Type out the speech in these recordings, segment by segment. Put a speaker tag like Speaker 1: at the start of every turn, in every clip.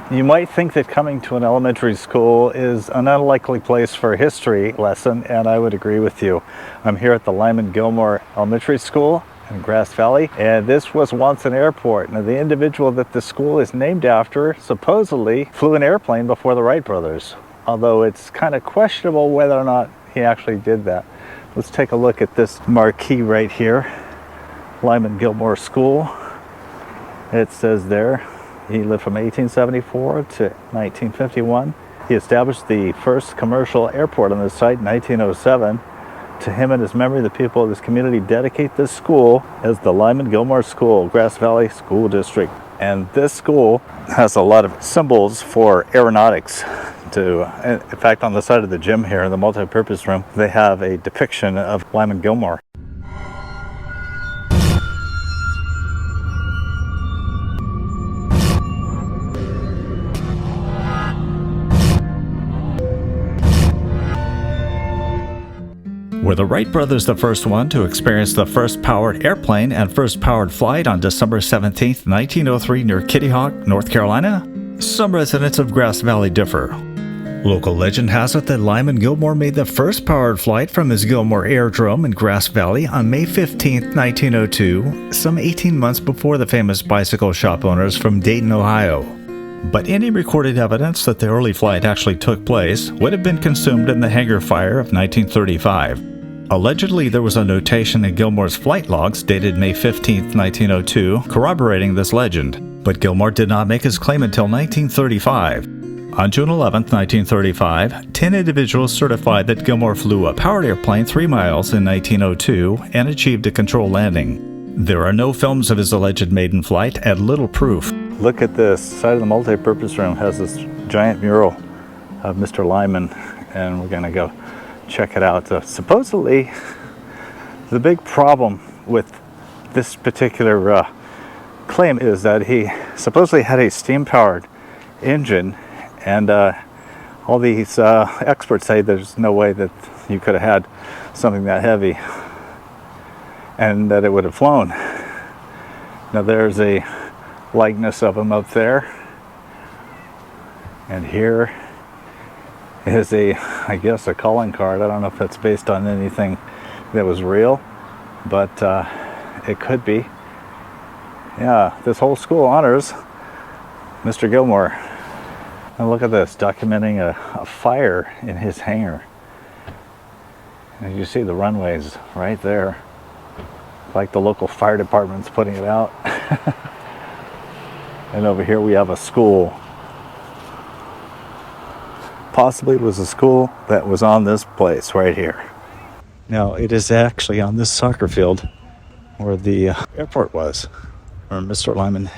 Speaker 1: You might think that coming to an elementary school is an unlikely place for a history lesson, and I would agree with you. I'm here at the Lyman Gilmore Elementary School in Grass Valley, and this was once an airport. Now, the individual that the school is named after supposedly flew an airplane before the Wright brothers, although it's kind of questionable whether or not he actually did that. Let's take a look at this marquee right here, Lyman Gilmore School. It says there, he lived from 1874 to 1951. He established the first commercial airport on this site in 1907. To him and his memory, the people of this community dedicate this school as the Lyman Gilmore School, Grass Valley School District. And this school has a lot of symbols for aeronautics. In fact, on the side of the gym here in the multi-purpose room, they have a depiction of Lyman Gilmore.
Speaker 2: Were the Wright brothers the first one to experience the first powered airplane and first powered flight on December 17, 1903 near Kitty Hawk, North Carolina? Some residents of Grass Valley differ. Local legend has it that Lyman Gilmore made the first powered flight from his Gilmore Aerodrome in Grass Valley on May 15, 1902, some 18 months before the famous bicycle shop owners from Dayton, Ohio. But any recorded evidence that the early flight actually took place would have been consumed in the hangar fire of 1935. Allegedly, there was a notation in Gilmore's flight logs dated May 15, 1902, corroborating this legend, but Gilmore did not make his claim until 1935. On June 11, 1935, 10 individuals certified that Gilmore flew a powered airplane 3 miles in 1902 and achieved a controlled landing. There are no films of his alleged maiden flight and little proof.
Speaker 1: Look at this. Side of the multi-purpose room has this giant mural of Mr. Lyman, and we're going to go check it out. Supposedly, the big problem with this particular claim is that he supposedly had a steam-powered engine, and all these experts say there's no way that you could have had something that heavy and that it would have flown. Now there's a likeness of him up there, and here is I guess a calling card. I don't know if that's based on anything that was real, but it could be. Yeah, this whole school honors Mr. Gilmore. And look at this, documenting a fire in his hangar. And you see the runways right there, like the local fire department's putting it out. And over here we have a school. Possibly it was a school that was on this place right here. Now, it is actually on this soccer field where the airport was, where Mr. Lyman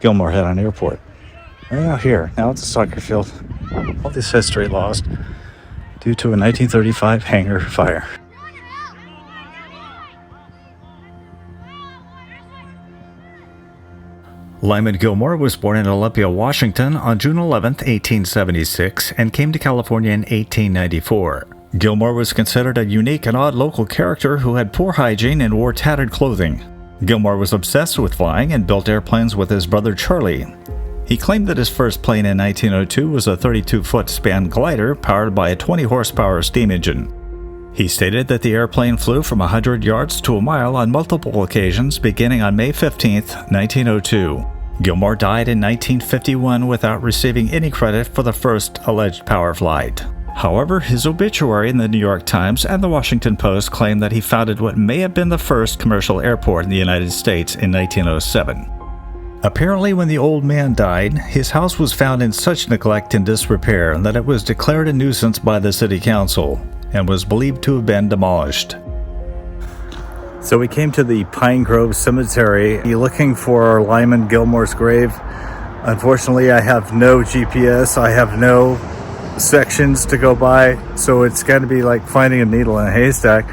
Speaker 1: Gilmore had an airport. Right out here. Now it's a soccer field. All this history lost due to a 1935 hangar fire.
Speaker 2: Lyman Gilmore was born in Olympia, Washington on June 11, 1876, and came to California in 1894. Gilmore was considered a unique and odd local character who had poor hygiene and wore tattered clothing. Gilmore was obsessed with flying and built airplanes with his brother Charlie. He claimed that his first plane in 1902 was a 32-foot span glider powered by a 20-horsepower steam engine. He stated that the airplane flew from 100 yards to a mile on multiple occasions beginning on May 15, 1902. Gilmore died in 1951 without receiving any credit for the first alleged power flight. However, his obituary in the New York Times and the Washington Post claimed that he founded what may have been the first commercial airport in the United States in 1907. Apparently, when the old man died, his house was found in such neglect and disrepair that it was declared a nuisance by the city council and was believed to have been demolished.
Speaker 1: So we came to the Pine Grove Cemetery looking for Lyman Gilmore's grave. Unfortunately, I have no GPS. I have no sections to go by, so it's going to be like finding a needle in a haystack.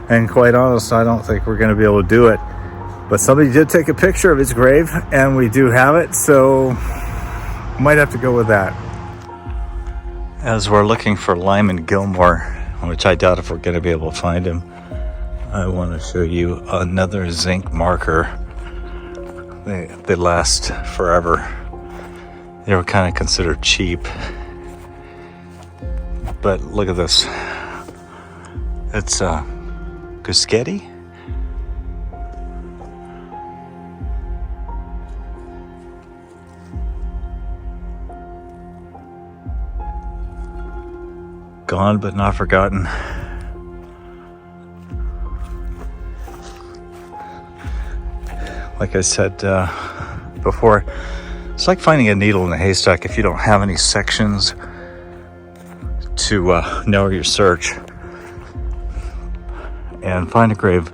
Speaker 1: And quite honest, I don't think we're going to be able to do it. But somebody did take a picture of his grave, and we do have it, so might have to go with that. As we're looking for Lyman Gilmore, which I doubt if we're going to be able to find him, I want to show you another zinc marker. They last forever. they were kind of considered cheap. But look at this. It's Guschetti. Gone but not forgotten. Like I said before, it's like finding a needle in a haystack if you don't have any sections to narrow your search. And Find a Grave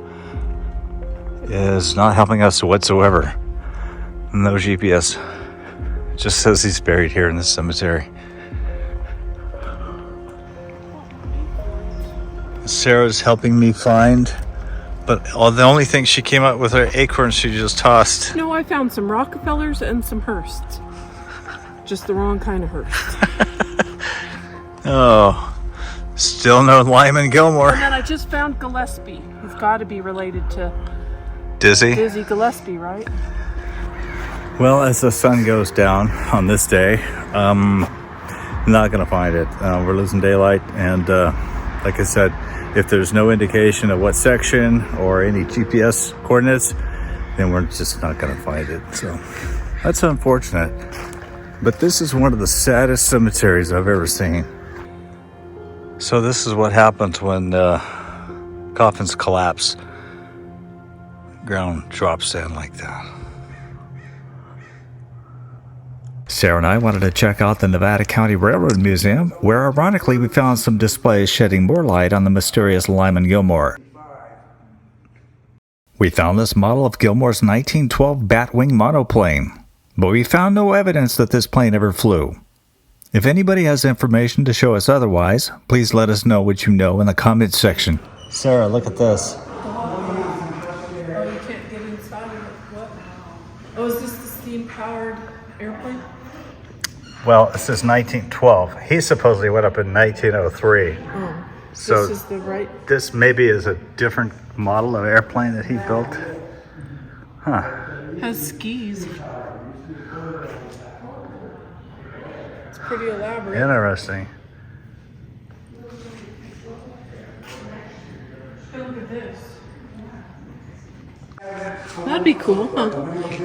Speaker 1: is not helping us whatsoever. No GPS. It just says he's buried here in this cemetery. Sarah's helping me find, but the only thing she came up with are acorns she just tossed.
Speaker 3: No, I found some Rockefellers and some Hearsts. Just the wrong kind of Hearst.
Speaker 1: Oh, still no Lyman Gilmore.
Speaker 3: And then I just found Gillespie. He's got to be related to
Speaker 1: Dizzy
Speaker 3: Gillespie, right?
Speaker 1: Well, as the sun goes down on this day, I'm not going to find it. We're losing daylight, and like I said, if there's no indication of what section or any GPS coordinates, then we're just not going to find it. So that's unfortunate. But this is one of the saddest cemeteries I've ever seen. So this is what happens when coffins collapse. Ground drops in like that.
Speaker 2: Sarah and I wanted to check out the Nevada County Railroad Museum, where ironically we found some displays shedding more light on the mysterious Lyman Gilmore. We found this model of Gilmore's 1912 Batwing monoplane, but we found no evidence that this plane ever flew. If anybody has information to show us otherwise, please let us know what you know in the comments section.
Speaker 1: Sarah, look at this.
Speaker 3: Oh, you can't get inside of it. What? Oh, is this the steam-powered airplane?
Speaker 1: Well, it says 1912. He supposedly went up in 1903.
Speaker 3: Oh,
Speaker 1: So
Speaker 3: this is the right.
Speaker 1: this maybe is a different model of airplane that he built. Huh.
Speaker 3: Has skis. It's pretty elaborate.
Speaker 1: Interesting.
Speaker 3: Hey, look at this. That'd be cool, huh?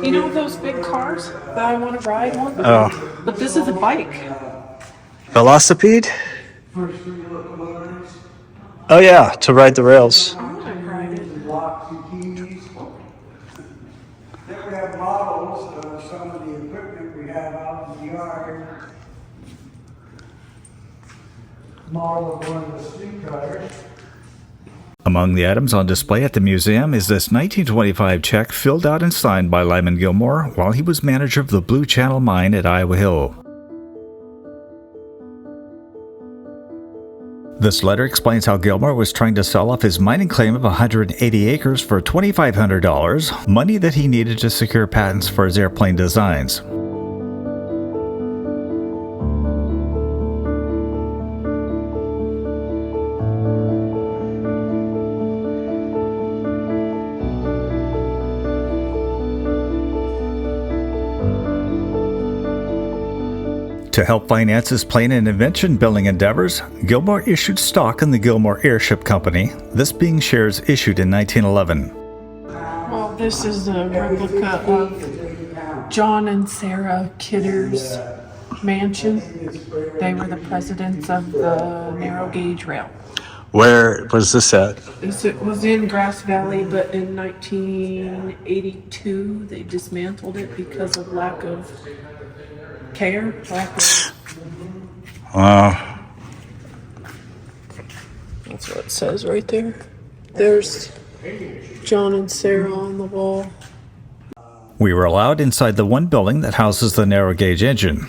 Speaker 3: You know those big cars that I want to ride one?
Speaker 1: Oh.
Speaker 3: But this is a bike.
Speaker 1: Velocipede? Oh yeah, to ride the rails.
Speaker 3: I want to ride it.
Speaker 4: Locks and keys. Then we have models of some of the equipment we have out in the yard. Model of one of the streetcars.
Speaker 2: Among the items on display at the museum is this 1925 check filled out and signed by Lyman Gilmore while he was manager of the Blue Channel Mine at Iowa Hill. This letter explains how Gilmore was trying to sell off his mining claim of 180 acres for $2,500, money that he needed to secure patents for his airplane designs. To help finance his plane and invention building endeavors, Gilmore issued stock in the Gilmore Airship Company, this being shares issued in 1911.
Speaker 3: Well, this is a replica of John and Sarah Kidder's mansion. They were the presidents of the narrow gauge rail.
Speaker 1: Where was this at?
Speaker 3: It was in Grass Valley, but in 1982 they dismantled it because of lack of care.
Speaker 1: Wow.
Speaker 3: That's what it says right there. There's John and Sarah on the wall.
Speaker 2: We were allowed inside the one building that houses the narrow gauge engine.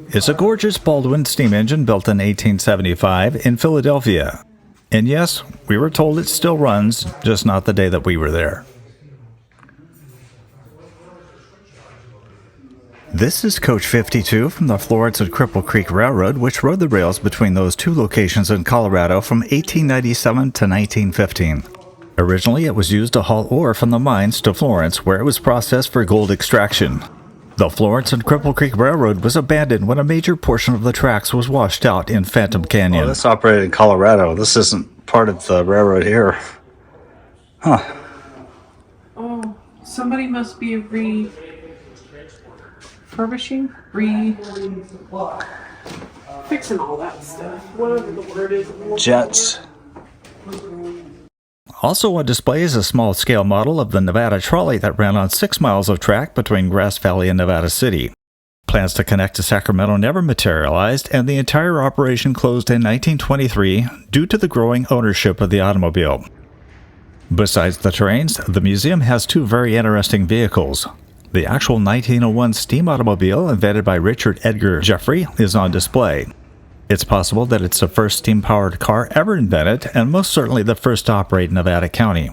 Speaker 2: It's a gorgeous Baldwin steam engine built in 1875 in Philadelphia. And yes, we were told it still runs, just not the day that we were there. This is Coach 52 from the Florence and Cripple Creek Railroad, which rode the rails between those two locations in Colorado from 1897 to 1915. Originally, it was used to haul ore from the mines to Florence, where it was processed for gold extraction. The Florence and Cripple Creek Railroad was abandoned when a major portion of the tracks was washed out in Phantom Canyon.
Speaker 1: Oh, this operated in Colorado. This isn't part of the railroad here. Huh.
Speaker 3: Oh, somebody must be refurbishing, fixing all that stuff. Whatever the word is.
Speaker 1: Jets.
Speaker 2: Also on display is a small-scale model of the Nevada trolley that ran on 6 miles of track between Grass Valley and Nevada City. Plans to connect to Sacramento never materialized, and the entire operation closed in 1923 due to the growing ownership of the automobile. Besides the trains, the museum has 2 very interesting vehicles. The actual 1901 steam automobile invented by Richard Edgar Jeffrey is on display. It's possible that it's the first steam-powered car ever invented, and most certainly the first to operate in Nevada County.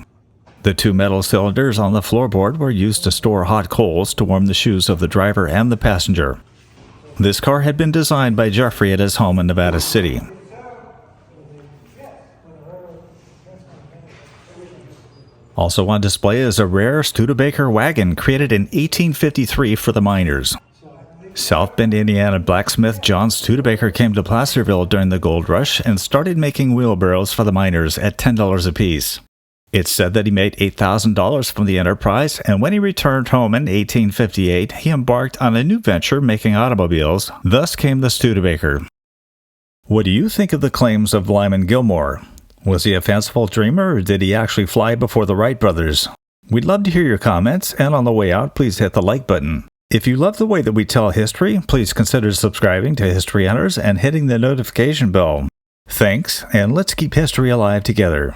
Speaker 2: The 2 metal cylinders on the floorboard were used to store hot coals to warm the shoes of the driver and the passenger. This car had been designed by Jeffrey at his home in Nevada City. Also on display is a rare Studebaker wagon created in 1853 for the miners. South Bend, Indiana blacksmith John Studebaker came to Placerville during the gold rush and started making wheelbarrows for the miners at $10 apiece. It's said that he made $8,000 from the enterprise, and when he returned home in 1858, he embarked on a new venture making automobiles. Thus came the Studebaker. What do you think of the claims of Lyman Gilmore? Was he a fanciful dreamer, or did he actually fly before the Wright brothers? We'd love to hear your comments, and on the way out, please hit the like button. If you love the way that we tell history, please consider subscribing to History Hunters and hitting the notification bell. Thanks, and let's keep history alive together.